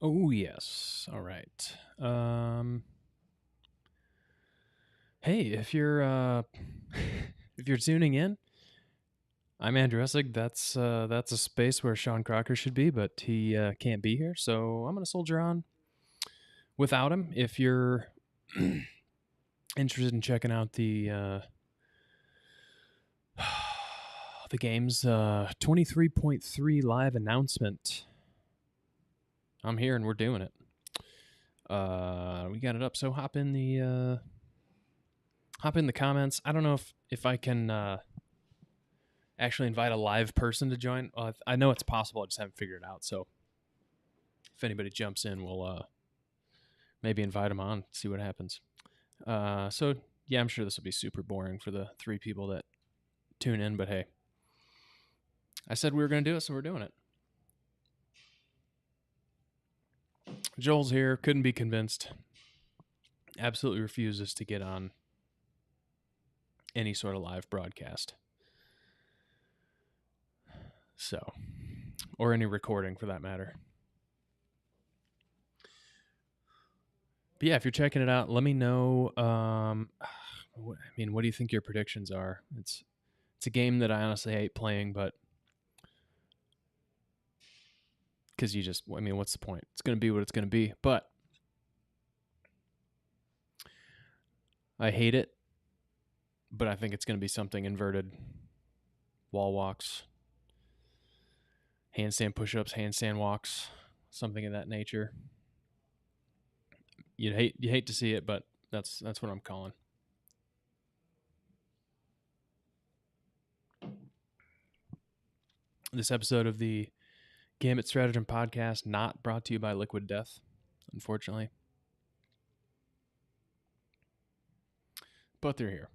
Oh, yes. All right. Hey, if you're if you're tuning in, I'm Andrew Essig. That's a space where Sean Crocker should be, but he can't be here, so I'm gonna soldier on without him. If you're interested in checking out the game's 23.3 live announcement, I'm here and we're doing it. We got it up, so hop in the comments. I don't know if I can actually invite a live person to join. I know it's possible. I just haven't figured it out. So if anybody jumps in, we'll maybe invite them on, see what happens. So yeah, I'm sure this will be super boring for the 3 people that tune in, but hey, I said we were going to do it, so we're doing it. Joel's here, couldn't be convinced. Absolutely refuses to get on any sort of live broadcast. So, or any recording for that matter. But yeah, if you're checking it out, let me know. What do you think your predictions are? It's a game that I honestly hate playing, but because what's the point? It's going to be what it's going to be. But I hate it, but I think it's going to be something inverted. Wall walks, handstand push-ups, handstand walks, something of that nature. You hate to see it, but that's what I'm calling. This episode of the Gambit Stratagem podcast not brought to you by Liquid Death, unfortunately. But they're here.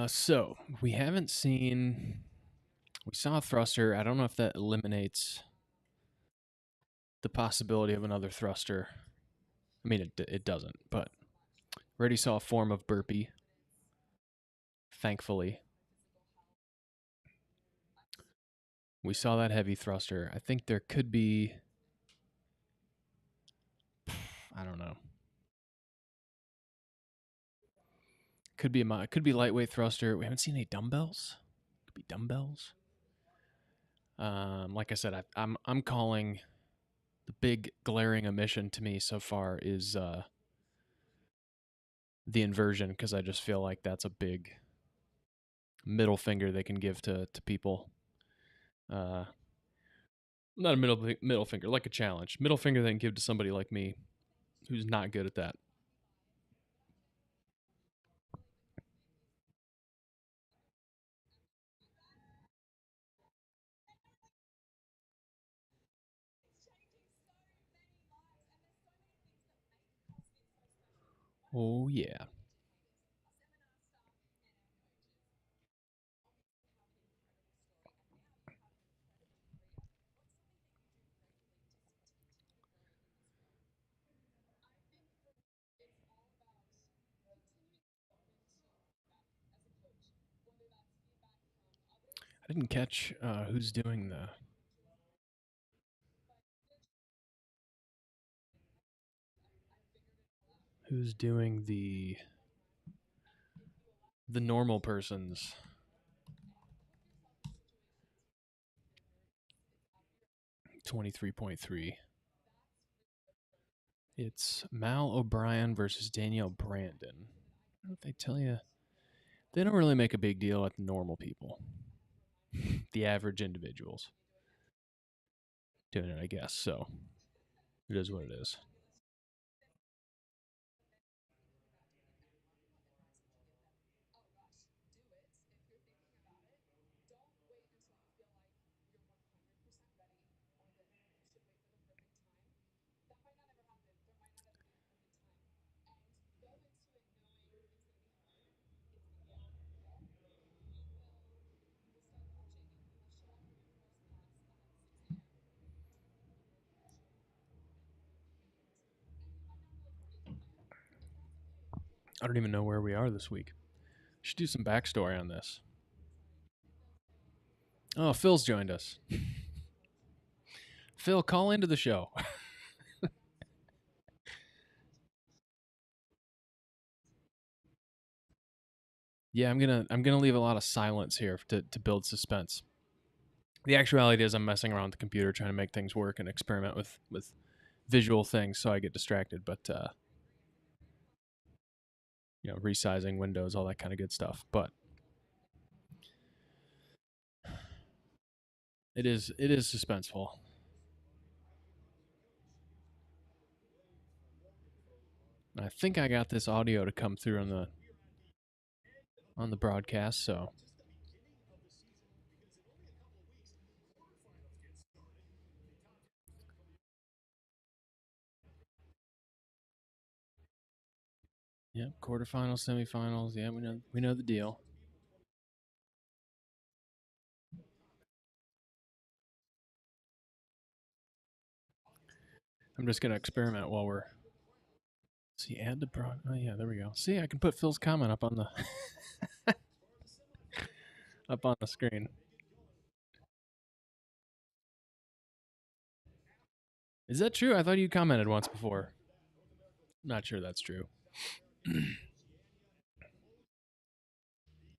So we haven't seen. We saw a thruster. I don't know if that eliminates the possibility of another thruster. I mean, it doesn't, but we already saw a form of burpee. Thankfully, we saw that heavy thruster. I think there could be. I don't know. Could be lightweight thruster. We haven't seen any dumbbells. Could be dumbbells. Like I said, I'm calling the big glaring omission to me so far is the inversion, because I just feel like that's a big middle finger they can give to people. Not a middle finger, like a challenge. Middle finger they can give to somebody like me who's not good at that. Oh, yeah. I didn't catch who's doing the normal person's 23.3. It's Mal O'Brien versus Danielle Brandon. I don't know if they tell you. They don't really make a big deal at the normal people. The average individuals doing it, I guess. So it is what it is. I don't even know where we are this week. Should do some backstory on this. Oh, Phil's joined us. Phil, call into the show. Yeah, I'm gonna leave a lot of silence here to build suspense. The actuality is I'm messing around with the computer trying to make things work and experiment with visual things, so I get distracted. But resizing windows, all that kind of good stuff. But it is suspenseful. I think I got this audio to come through on the broadcast, so yeah, quarterfinals, semifinals, yeah, we know the deal. I'm just gonna experiment while we're see add the broad. Oh yeah, there we go. See, I can put Phil's comment up on the up on the screen. Is that true? I thought you commented once before. Not sure that's true.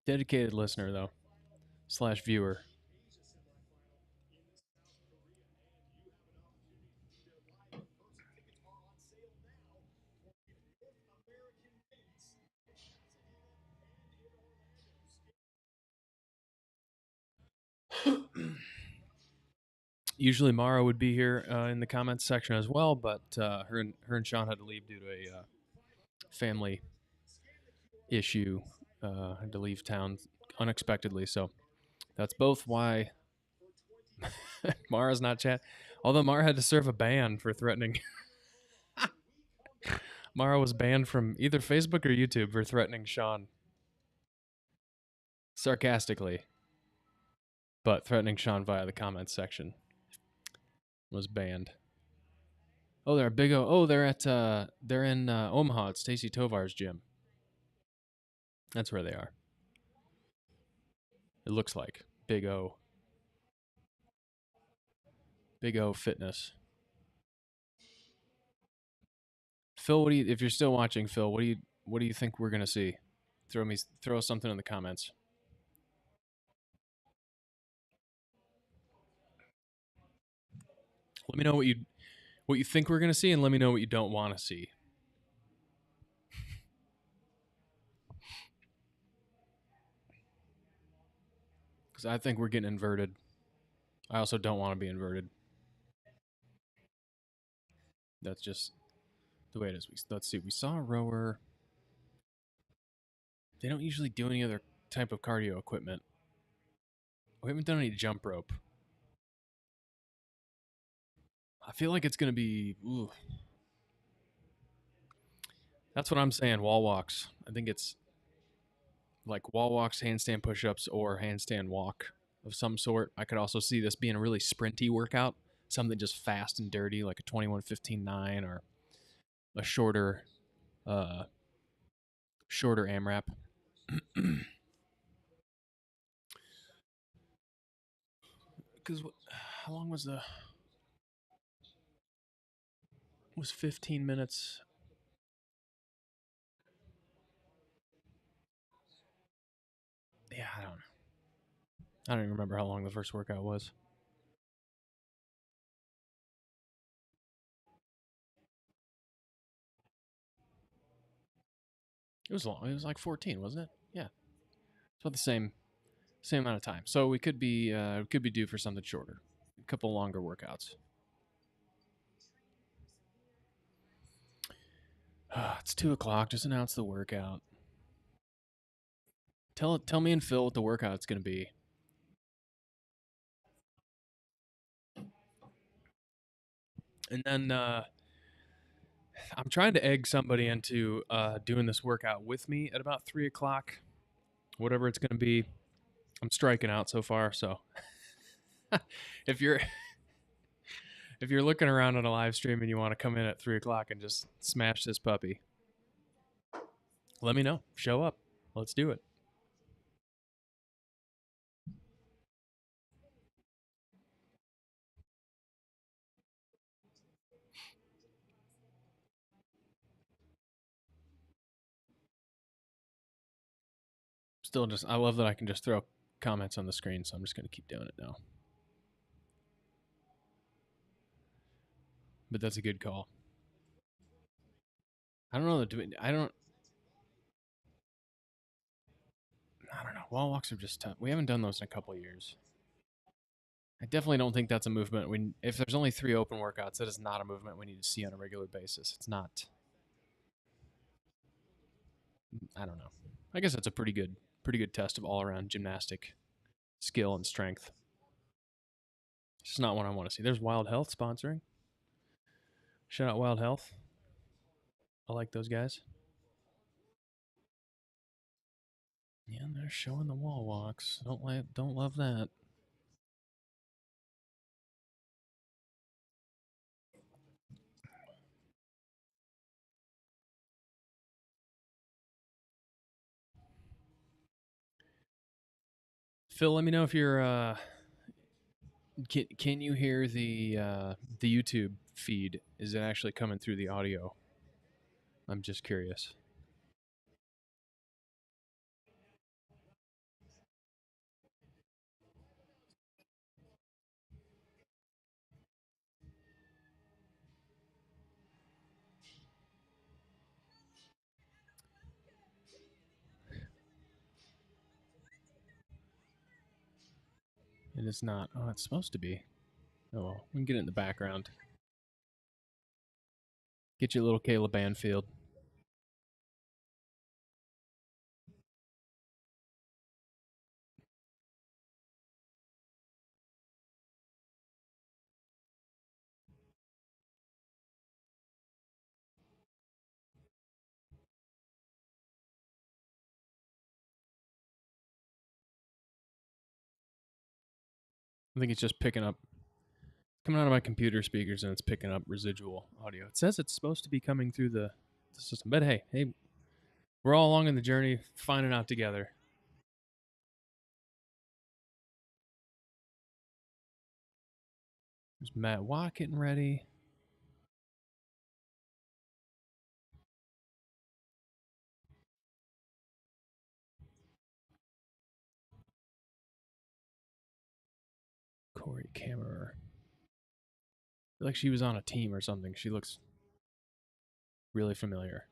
Dedicated listener though, / viewer. Usually Mara would be here in the comments section as well, but her and Sean had to leave due to a family issue. Had to leave town unexpectedly, so that's both why Mara's not chat. Although Mara had to serve a ban for threatening. Mara was banned from either Facebook or YouTube for threatening Sean sarcastically, but threatening Sean via the comments section was banned. Oh, they're at Big O. Oh, they're in Omaha at Stacy Tovar's gym. That's where they are. It looks like Big O. Big O Fitness. Phil, what do you? If you're still watching, Phil, what do you think we're gonna see? Throw something in the comments. Let me know what you think we're gonna see, and let me know what you don't want to see. Because I think we're getting inverted. I also don't want to be inverted. That's just the way it is. Let's see. We saw a rower. They don't usually do any other type of cardio equipment. We haven't done any jump rope. I feel like it's going to be... Ooh. That's what I'm saying, wall walks. I think it's like wall walks, handstand push-ups, or handstand walk of some sort. I could also see this being a really sprinty workout, something just fast and dirty, like a 21:15:9 or a shorter AMRAP. Because how long was the... It was 15 minutes. Yeah, I don't even remember how long the first workout was. It was long. It was like 14, wasn't it? Yeah. It's about the same amount of time. So we could be due for something shorter. A couple longer workouts. It's 2:00. Just announce the workout. Tell me and Phil what the workout's going to be. And then I'm trying to egg somebody into doing this workout with me at about 3:00. Whatever it's going to be. I'm striking out so far, so if you're looking around on a live stream and you want to come in at 3:00 and just smash this puppy, Let me know. Show up. Let's do it. Still just, I love that I can just throw comments on the screen, so I'm just going to keep doing it now. But that's a good call. I don't know. I don't know. Wall walks are just tough. We haven't done those in a couple of years. I definitely don't think that's a movement. If there's only 3 open workouts, that is not a movement we need to see on a regular basis. It's not. I don't know. I guess it's a pretty good test of all around gymnastic skill and strength. It's just not what I want to see. There's Wild Health sponsoring. Shout out Wild Health. I like those guys. Yeah, and they're showing the wall walks. Don't love that. Phil, let me know if you're. Can you hear the YouTube feed? Is it actually coming through the audio? I'm just curious. And it's not. Oh, it's supposed to be. Oh well, we can get it in the background. Get you a little Caleb Banfield. I think it's just picking up, coming out of my computer speakers, and it's picking up residual audio. It says it's supposed to be coming through the system, but hey, we're all along in the journey, finding out together. There's Matt Watt getting ready. Corey Kammerer. I feel like she was on a team or something. She looks really familiar.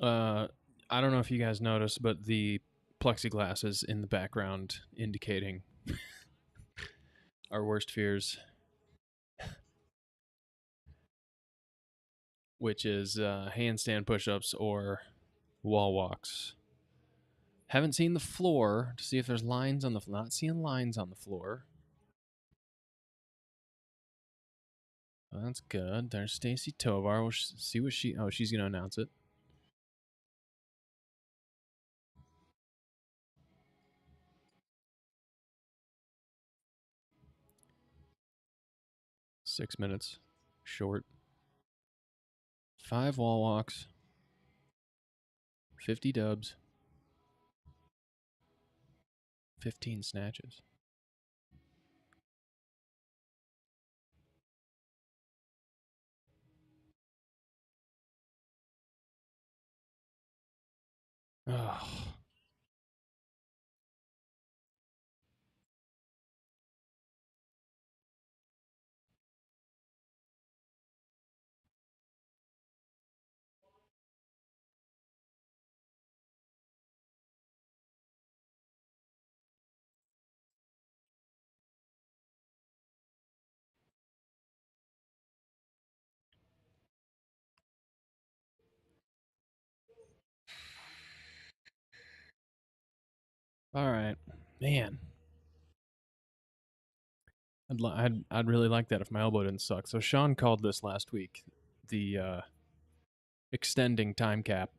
Uh, I don't know if you guys noticed, but the plexiglass is in the background indicating our worst fears, which is handstand push-ups or wall walks. Haven't seen the floor to see if there's lines on the. Not seeing lines on the floor. Well, that's good. There's Stacy Tovar. We'll see what she. Oh, she's gonna announce it. Six minutes, short. 5 wall walks. 50 dubs. 15 snatches. Oh. All right, man. I'd really like that if my elbow didn't suck. So Sean called this last week the extending time cap.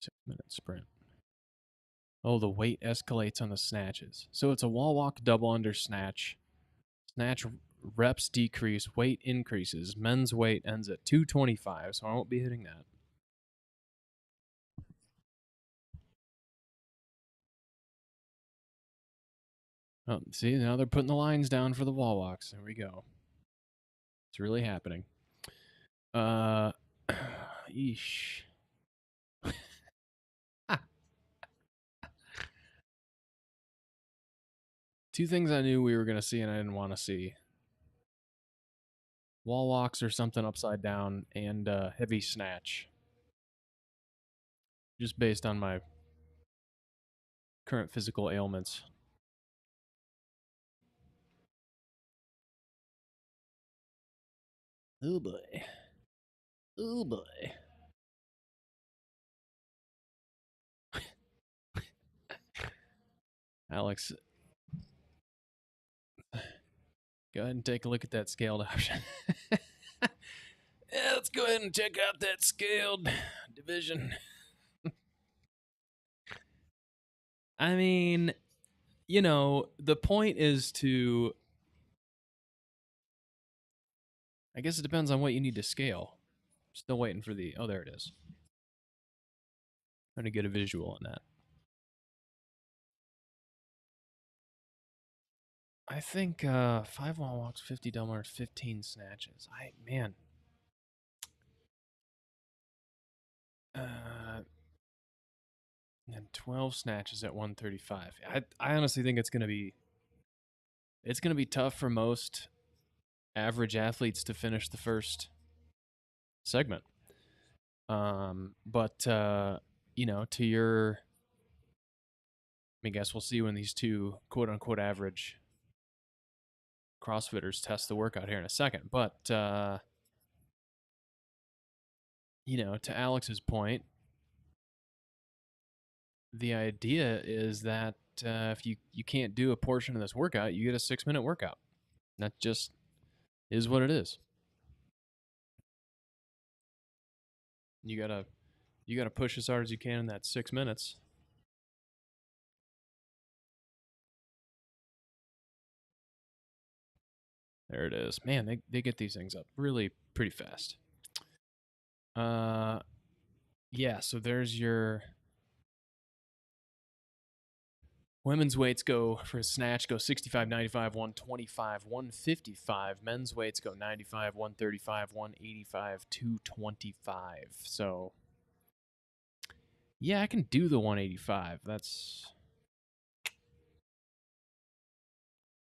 Six-minute sprint. Oh, the weight escalates on the snatches. So it's a wall walk, double under snatch. Snatch reps decrease, weight increases. Men's weight ends at 225, so I won't be hitting that. Oh, see, now they're putting the lines down for the wall walks. There we go. It's really happening. Eesh. Two things I knew we were going to see and I didn't want to see. Wall walks or something upside down and heavy snatch. Just based on my current physical ailments. Oh boy. Oh boy. Alex, go ahead and take a look at that scaled option. Yeah, let's go ahead and check out that scaled division. I mean, you know, the point is to. I guess it depends on what you need to scale. Still waiting for the. Oh, there it is. Trying to get a visual on that. I think 5 wall walks, 50 dumbbells, 15 snatches. Man. And 12 snatches at 135. I honestly think it's going to be tough for most average athletes to finish the first segment. But you know, to your I guess we'll see when these two quote unquote average CrossFitters test the workout here in a second. But you know, to Alex's point, the idea is that if you can't do a portion of this workout, you get a 6-minute workout. That just is what it is. You gotta push as hard as you can in that 6 minutes. There it is. Man, they get these things up really pretty fast. Uh yeah, so there's your women's weights go for a snatch go 65, 95, 125, 155. Men's weights go 95, 135, 185, 225. So yeah, I can do the 185. That's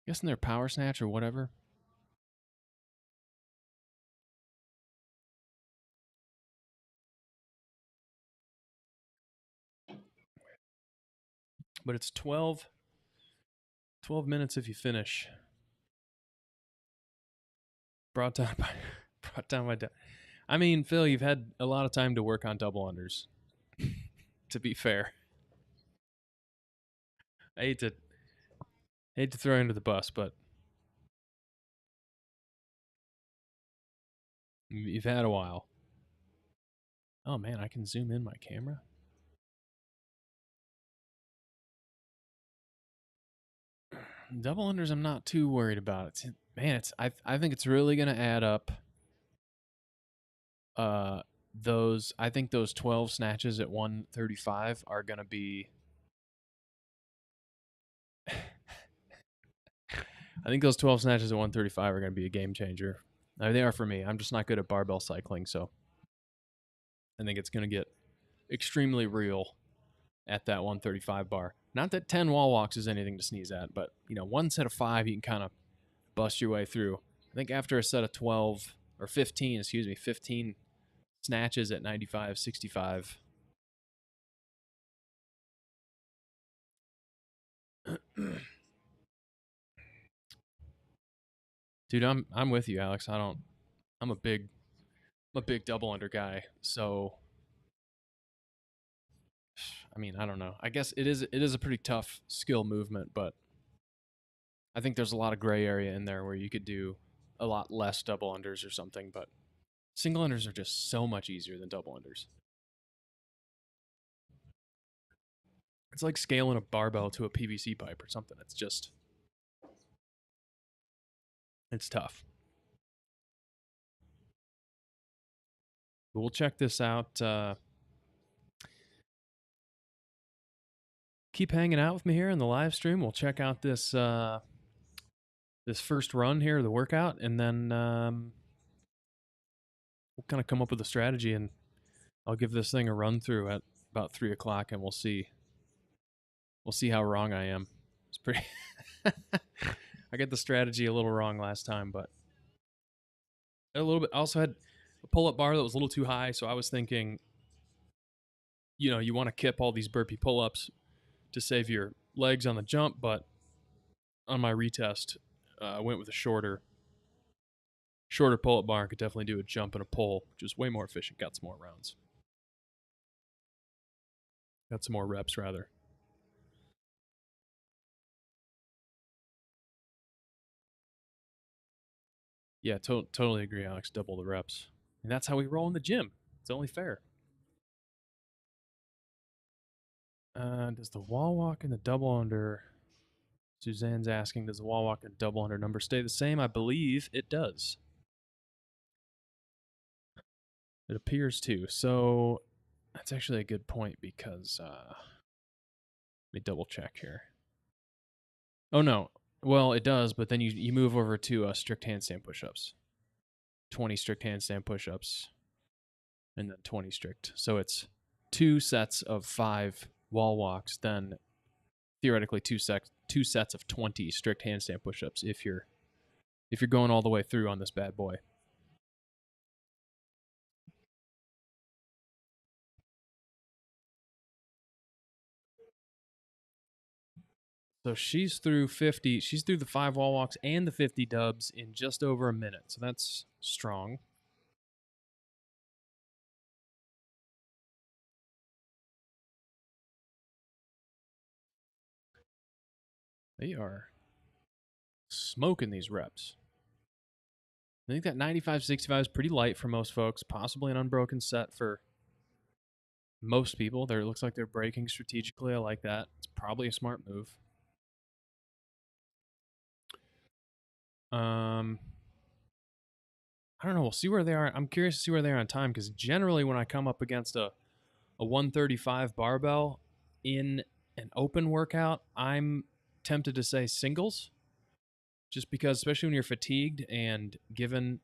guessing their power snatch or whatever. But it's 12 minutes if you finish. Brought down by brought down by I mean, Phil, you've had a lot of time to work on double unders. To be fair, I hate to throw you under the bus, but you've had a while. Oh man, I can zoom in my camera. Double unders, I'm not too worried about it. Man, I think it's really gonna add up. Those I think those 12 snatches at 135 are gonna be. I think those 12 snatches at 135 are gonna be a game changer. I mean, they are for me. I'm just not good at barbell cycling, so I think it's gonna get extremely real at that 135 bar. Not that 10 wall walks is anything to sneeze at, but you know, one set of 5 you can kind of bust your way through. I think after a set of 12 or 15, 15 snatches at 95, 65. Dude, I'm with you, Alex. I'm a big double under guy. So I mean, I don't know. I guess it is a pretty tough skill movement, but I think there's a lot of gray area in there where you could do a lot less double unders or something, but single unders are just so much easier than double unders. It's like scaling a barbell to a PVC pipe or something. It's tough. But we'll check this out. Keep hanging out with me here in the live stream. We'll check out this first run here, the workout, and then we'll kind of come up with a strategy, and I'll give this thing a run through at about 3 o'clock, and we'll see how wrong I am. It's pretty. I got the strategy a little wrong last time, but a little bit. I also had a pull-up bar that was a little too high, so I was thinking, you want to kip all these burpee pull-ups to save your legs on the jump, but on my retest, I went with a shorter pull-up bar. I could definitely do a jump and a pull, which is way more efficient. Got some more rounds. Got some more reps, rather. Yeah, totally agree, Alex. Double the reps. And that's how we roll in the gym. It's only fair. Does the wall walk and the double under... Suzanne's asking, does the wall walk and double under number stay the same? I believe it does. It appears to. So that's actually a good point because... let me double check here. Oh, no. Well, it does, but then you move over to strict handstand push-ups. 20 strict handstand push-ups. And then 20 strict. So it's 2 sets of 5 wall walks, then theoretically two sets of 20 strict handstand push-ups if you're going all the way through on this bad boy. So she's through 50. She's through the 5 wall walks and the 50 dubs in just over a minute. So that's strong. They are smoking these reps. I think that 95-65 is pretty light for most folks, possibly an unbroken set for most people. It looks like they're breaking strategically. I like that. It's probably a smart move. I don't know. We'll see where they are. I'm curious to see where they are on time because generally when I come up against a 135 barbell in an open workout, I'm tempted to say singles just because, especially when you're fatigued and given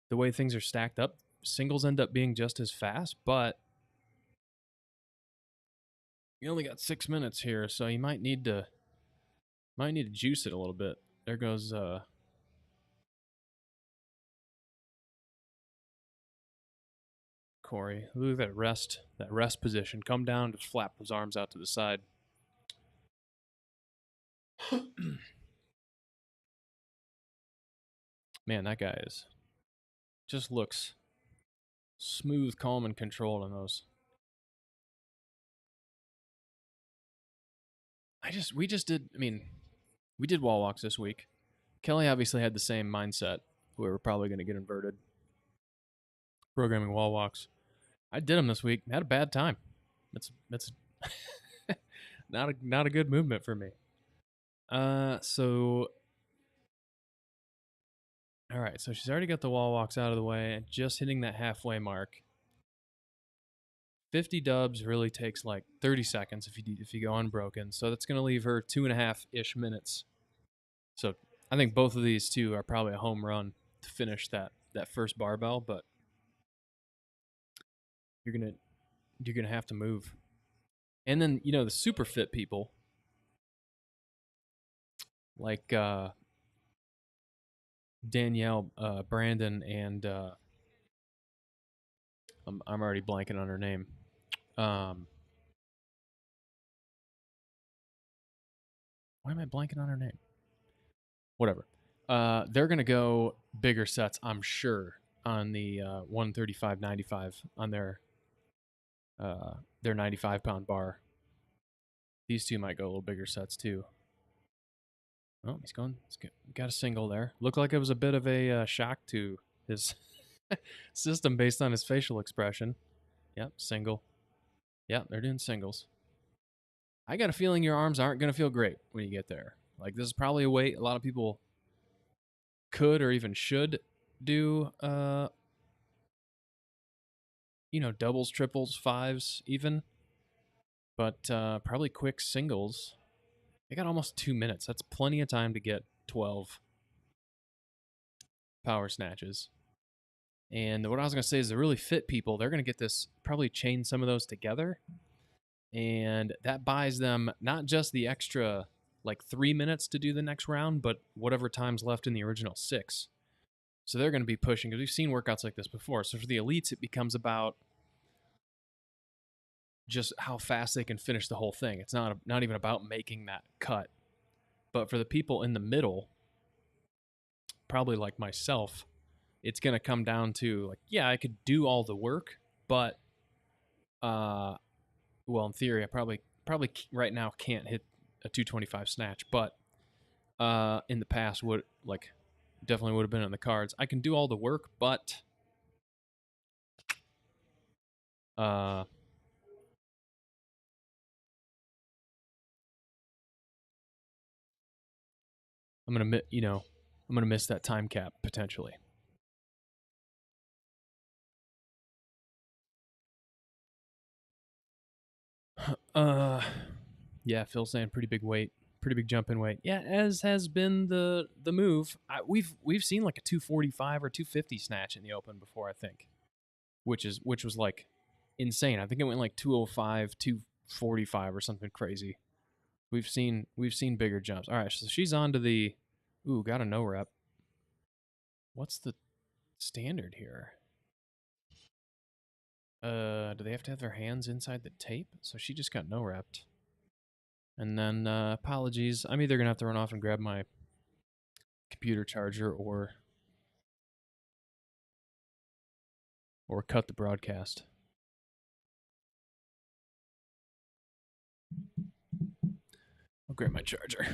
the way things are stacked up, singles end up being just as fast, but you only got 6 minutes here, so you might need to juice it a little bit. There goes Corey. Look at that rest position. Come down, just flap his arms out to the side. Man, that guy just looks smooth, calm, and controlled on those. We did wall walks this week. Kelly obviously had the same mindset. We were probably going to get inverted programming wall walks. I did them this week. Had a bad time. That's not a good movement for me. So all right. So she's already got the wall walks out of the way and just hitting that halfway mark. 50 dubs really takes like 30 seconds if you go unbroken. So that's going to leave her 2.5-ish minutes. So I think both of these two are probably a home run to finish that first barbell, but you're gonna have to move. And then the super fit people like Danielle, Brandon, and I'm already blanking on her name. Why am I blanking on her name? Whatever. They're gonna go bigger sets, I'm sure, on the 135.95 on their 95-pound bar. These two might go a little bigger sets too. Oh, he's got a single there. Looked like it was a bit of a shock to his system based on his facial expression. Yep, single. Yep, they're doing singles. I got a feeling your arms aren't going to feel great when you get there. Like, this is probably a weight a lot of people could or even should do, doubles, triples, fives even. But probably quick singles. They got almost 2 minutes. That's plenty of time to get 12 power snatches. And what I was going to say is the really fit people, they're going to get this, probably chain some of those together. And that buys them not just the extra, 3 minutes to do the next round, but whatever time's left in the original 6. So they're going to be pushing, because we've seen workouts like this before. So for the elites, it becomes about just how fast they can finish the whole thing. It's not even about making that cut. But for the people in the middle, probably like myself, it's going to come down to, I could do all the work, but, well, in theory, I probably right now can't hit a 225 snatch, but in the past definitely would have been on the cards. I can do all the work, but I'm gonna miss that time cap potentially. Yeah, Phil's saying pretty big weight, pretty big jump in weight. Yeah, as has been the move. We've seen like a 245 or 250 snatch in the open before, I think, which was like insane. I think it went like 205, 245 or something crazy. We've seen bigger jumps. All right, so she's on to the got a no rep. What's the standard here? Do they have to have their hands inside the tape? So she just got no repped. And then apologies. I'm either gonna have to run off and grab my computer charger or cut the broadcast. I'll grab my charger.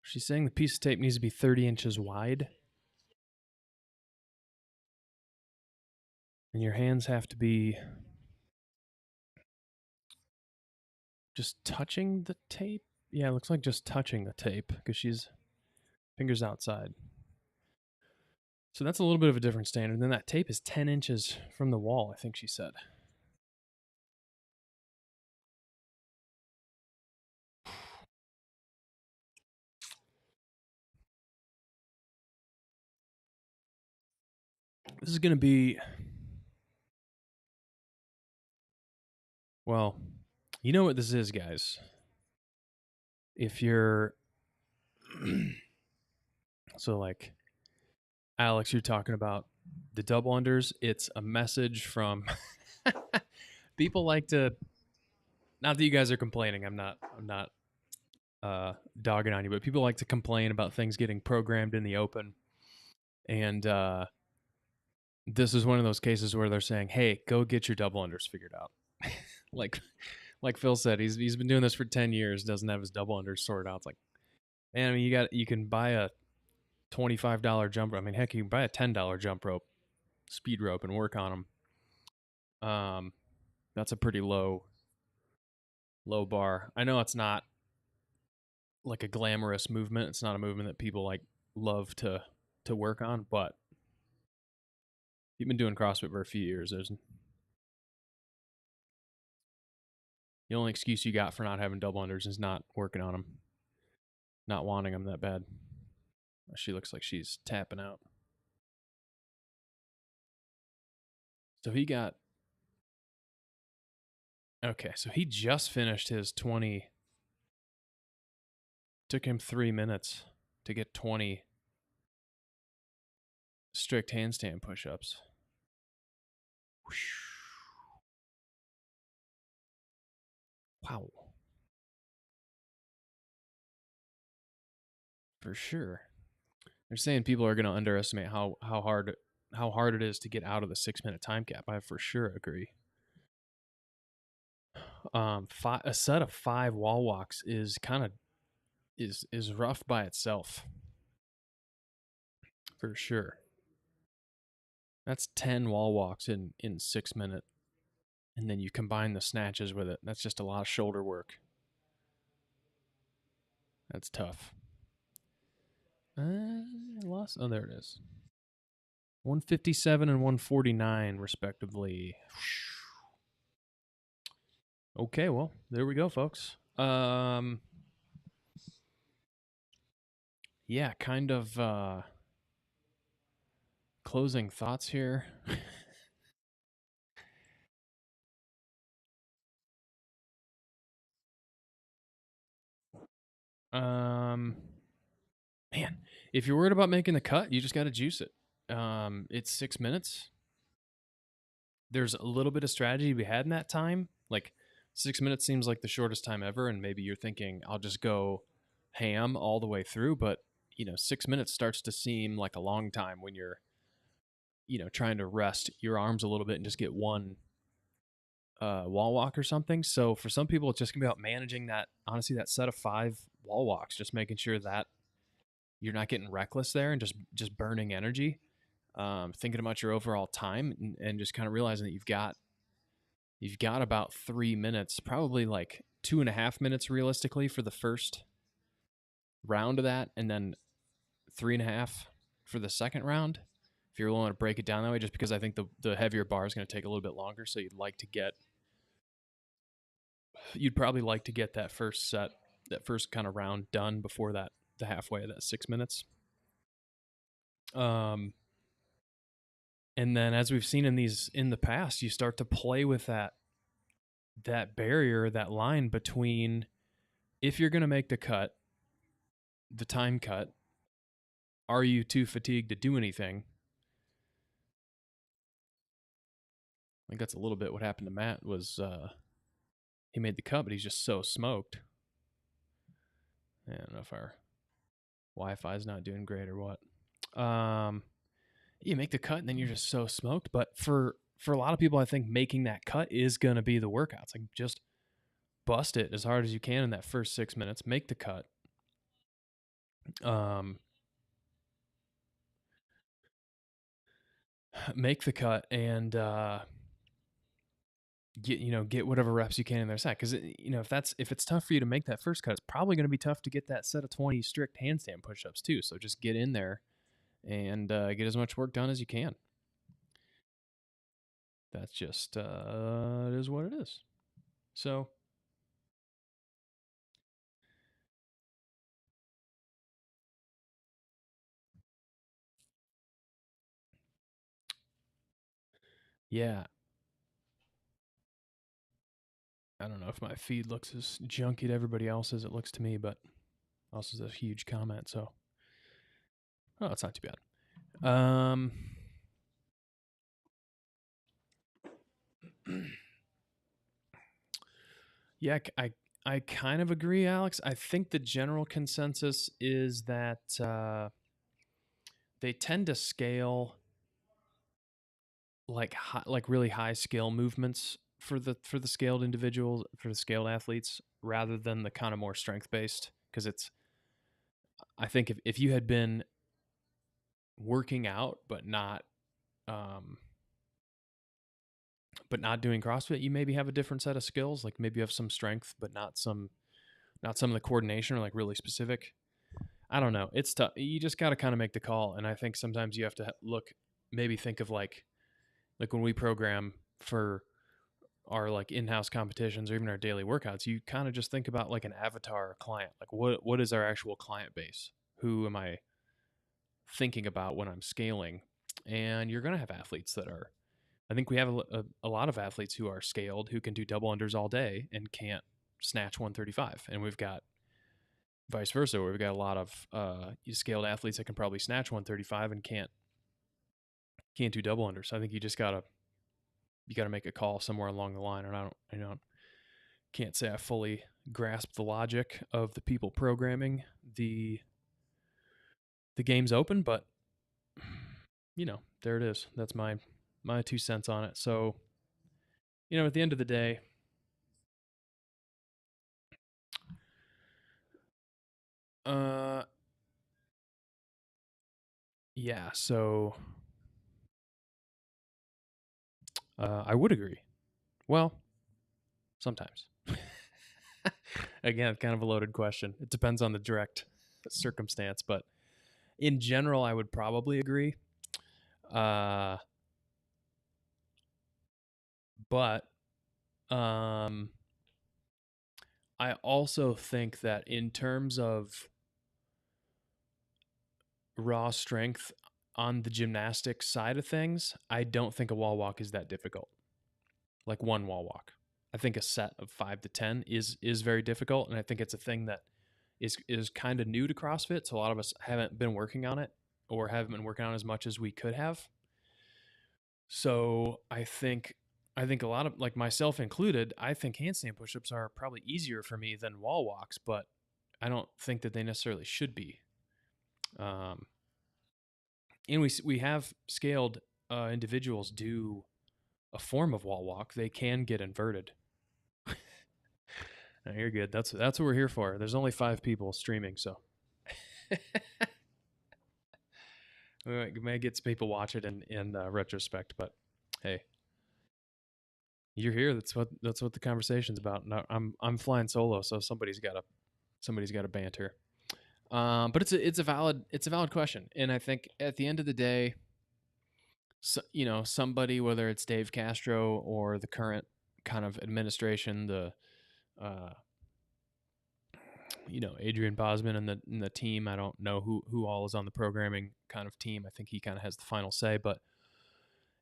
She's saying the piece of tape needs to be 30 inches wide. And your hands have to be just touching the tape. Yeah, it looks like just touching the tape because she's fingers outside. So that's a little bit of a different standard. And then that tape is 10 inches from the wall, I think she said. This is going to be, well, you know what this is, guys. If you're, so like, Alex, you're talking about the double unders. It's a message from people like to, not that you guys are complaining. I'm not dogging on you, but people like to complain about things getting programmed in the open. And this is one of those cases where they're saying, hey, go get your double unders figured out. like Phil said, he's been doing this for 10 years, doesn't have his double unders sorted out. It's like, man, I mean, you can buy a $25 jump rope. I mean, heck, you can buy a $10 jump rope, speed rope, and work on them. That's a pretty low bar. I know it's not like a glamorous movement. It's not a movement that people like love to work on, but you've been doing CrossFit for a few years. There's the only excuse you got for not having double unders is not working on them, not wanting them that bad. She looks like she's tapping out. So he got, okay, so he just finished his 20. Took him 3 minutes to get 20 strict handstand push-ups. Wow. For sure. They're saying people are going to underestimate how hard it is to get out of the 6-minute time cap. I for sure agree. A set of 5 wall walks is kind of is rough by itself. For sure. That's 10 wall walks in 6 minutes. And then you combine the snatches with it. That's just a lot of shoulder work. That's tough. Lost. Oh, there it is. 157 and 149, respectively. Okay, well, there we go, folks. Yeah, kind of closing thoughts here. Man, if you're worried about making the cut, you just got to juice it. It's 6 minutes. There's a little bit of strategy to be had in that time. Like 6 minutes seems like the shortest time ever, and maybe you're thinking I'll just go ham all the way through, but 6 minutes starts to seem like a long time when you're trying to rest your arms a little bit and just get one wall walk or something. So for some people, it's just gonna be about managing that. Honestly, that set of 5 wall walks, just making sure that you're not getting reckless there and just burning energy. Thinking about your overall time and just kind of realizing that you've got about 3 minutes, probably like 2.5 minutes realistically for the first round of that, and then 3.5 for the second round. If you're willing to break it down that way, just because I think the heavier bar is going to take a little bit longer, so you'd probably like to get that first kind of round done before the halfway of that 6 minutes. And then as we've seen in the past, you start to play with that barrier, that line between if you're going to make the cut, the time cut, are you too fatigued to do anything? I think that's a little bit what happened to Matt was he made the cut, but he's just so smoked. I don't know if our Wi-Fi is not doing great or what. You make the cut and then you're just so smoked. But for a lot of people, I think making that cut is going to be the workout. It's like just bust it as hard as you can in that first 6 minutes. Make the cut. Make the cut and get whatever reps you can in their set. Because if it's tough for you to make that first cut, it's probably going to be tough to get that set of 20 strict handstand push-ups too. So just get in there and get as much work done as you can. That's just it is what it is. So yeah, I don't know if my feed looks as junky to everybody else as it looks to me, but also is a huge comment. So it's not too bad. Yeah, I kind of agree, Alex. I think the general consensus is that they tend to scale like really high scale movements for the scaled individuals, for the scaled athletes, rather than the kind of more strength based. Because I think if you had been working out but not doing CrossFit, you maybe have a different set of skills. Like maybe you have some strength but not not some of the coordination are like really specific. I don't know. It's tough. You just got to kind of make the call. And I think sometimes you have to maybe think of like when we program for our like in-house competitions or even our daily workouts, you kind of just think about like an avatar client. Like what is our actual client base? Who am I thinking about when I'm scaling? And you're going to have athletes that are, I think we have a lot of athletes who are scaled, who can do double unders all day and can't snatch 135. And we've got vice versa, where we've got a lot of scaled athletes that can probably snatch 135 and can't do double unders. So I think you just gotta make a call somewhere along the line. And I can't say I fully grasp the logic of the people programming the game's open, but there it is. That's my 2 cents on it. So, at the end of the day, yeah, so I would agree. Well, sometimes. Again, kind of a loaded question. It depends on the direct circumstance, but in general, I would probably agree. But I also think that in terms of raw strength on the gymnastics side of things, I don't think a wall walk is that difficult. Like one wall walk. I think a set of 5 to 10 is very difficult, and I think it's a thing that is kind of new to CrossFit. So a lot of us haven't been working on it or haven't been working on as much as we could have. So I think a lot of, like myself included, I think handstand push-ups are probably easier for me than wall walks, but I don't think that they necessarily should be. And we have scaled individuals do a form of wall walk. They can get inverted. No, you're good. That's what we're here for. There's only 5 people streaming, so we may get some people watch it in retrospect. But hey, you're here. That's what the conversation's about. No, I'm flying solo, so somebody's got to banter. But it's a valid question, and I think at the end of the day, so, somebody, whether it's Dave Castro or the current kind of administration, the Adrian Bosman and the team. I don't know who all is on the programming kind of team. I think he kind of has the final say, but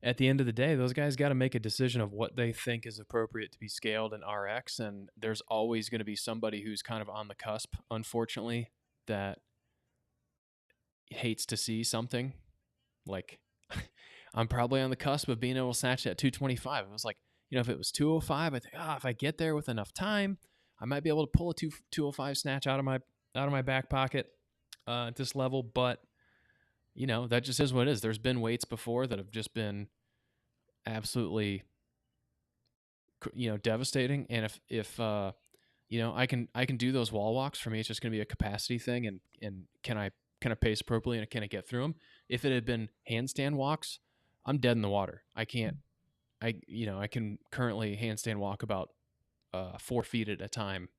at the end of the day, those guys got to make a decision of what they think is appropriate to be scaled in RX. And there's always going to be somebody who's kind of on the cusp, unfortunately, that hates to see something. Like, I'm probably on the cusp of being able to snatch that 225. It was like, if it was 205, I think, if I get there with enough time, I might be able to pull a 205 snatch out of my back pocket at this level. But that just is what it is. There's been weights before that have just been absolutely devastating. And if I can do those wall walks, for me it's just going to be a capacity thing. And can I pace appropriately, and can I get through them? If it had been handstand walks, I'm dead in the water. I can't. I can currently handstand walk about 4 feet at a time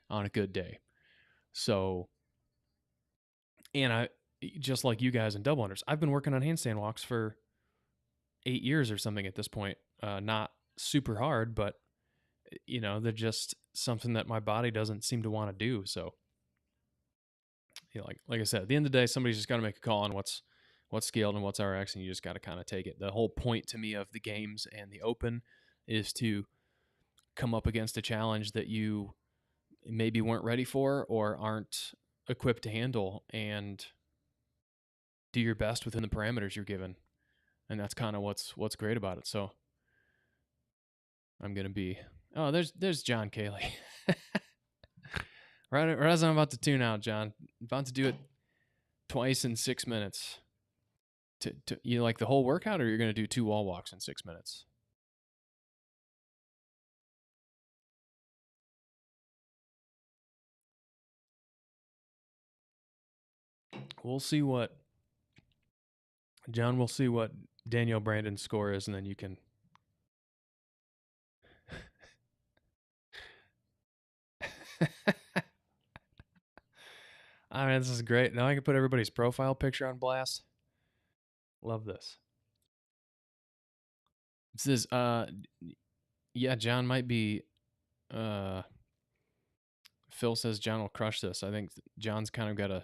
on a good day. So, and I, just like you guys in double unders, I've been working on handstand walks for 8 years or something at this point. Not super hard, but they're just something that my body doesn't seem to want to do. So, like I said, at the end of the day, somebody's just got to make a call on what's scaled and what's RX, and you just got to kind of take it. The whole point to me of the games and the open is to come up against a challenge that you maybe weren't ready for or aren't equipped to handle, and do your best within the parameters you're given. And that's kind of what's great about it. So I'm going to be, there's John Cayley. right as I'm about to tune out, John, I'm about to do it twice in 6 minutes. To you like the whole workout, or you're going to do 2 wall walks in 6 minutes? We'll see what Danielle Brandon's score is, and then you can. I mean, this is great. Now I can put everybody's profile picture on blast. Love this. This is yeah, John might be Phil says John will crush this. I think John's kind of got a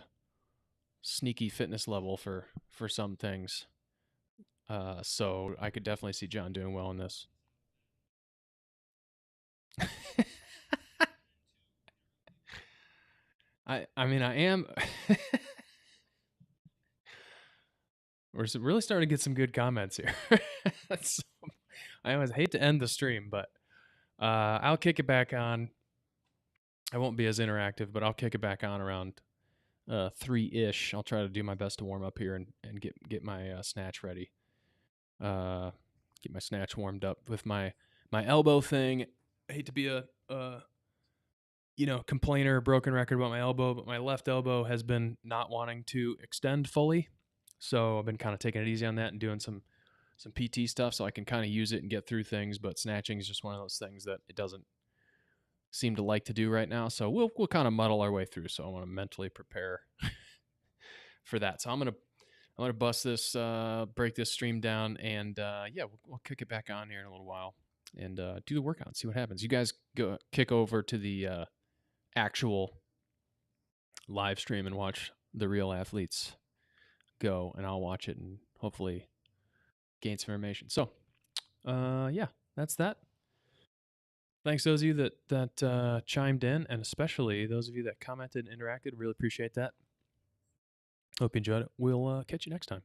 sneaky fitness level for some things. So I could definitely see John doing well in this. I mean, I am. We're really starting to get some good comments here. So, I always hate to end the stream, but I'll kick it back on. I won't be as interactive, but I'll kick it back on around 3-ish. I'll try to do my best to warm up here and get my snatch ready. Get my snatch warmed up with my elbow thing. I hate to be a complainer, broken record about my elbow, but my left elbow has been not wanting to extend fully. So I've been kind of taking it easy on that and doing some PT stuff so I can kind of use it and get through things. But snatching is just one of those things that it doesn't seem to like to do right now. So we'll kind of muddle our way through. So I want to mentally prepare for that. So I'm gonna bust this, break this stream down, and yeah, we'll kick it back on here in a little while and do the workout and see what happens. You guys go kick over to the actual live stream and watch the real athletes go, and I'll watch it and hopefully gain some information. So, yeah, that's that. Thanks those of you that chimed in, and especially those of you that commented and interacted. Really appreciate that. Hope you enjoyed it. We'll catch you next time.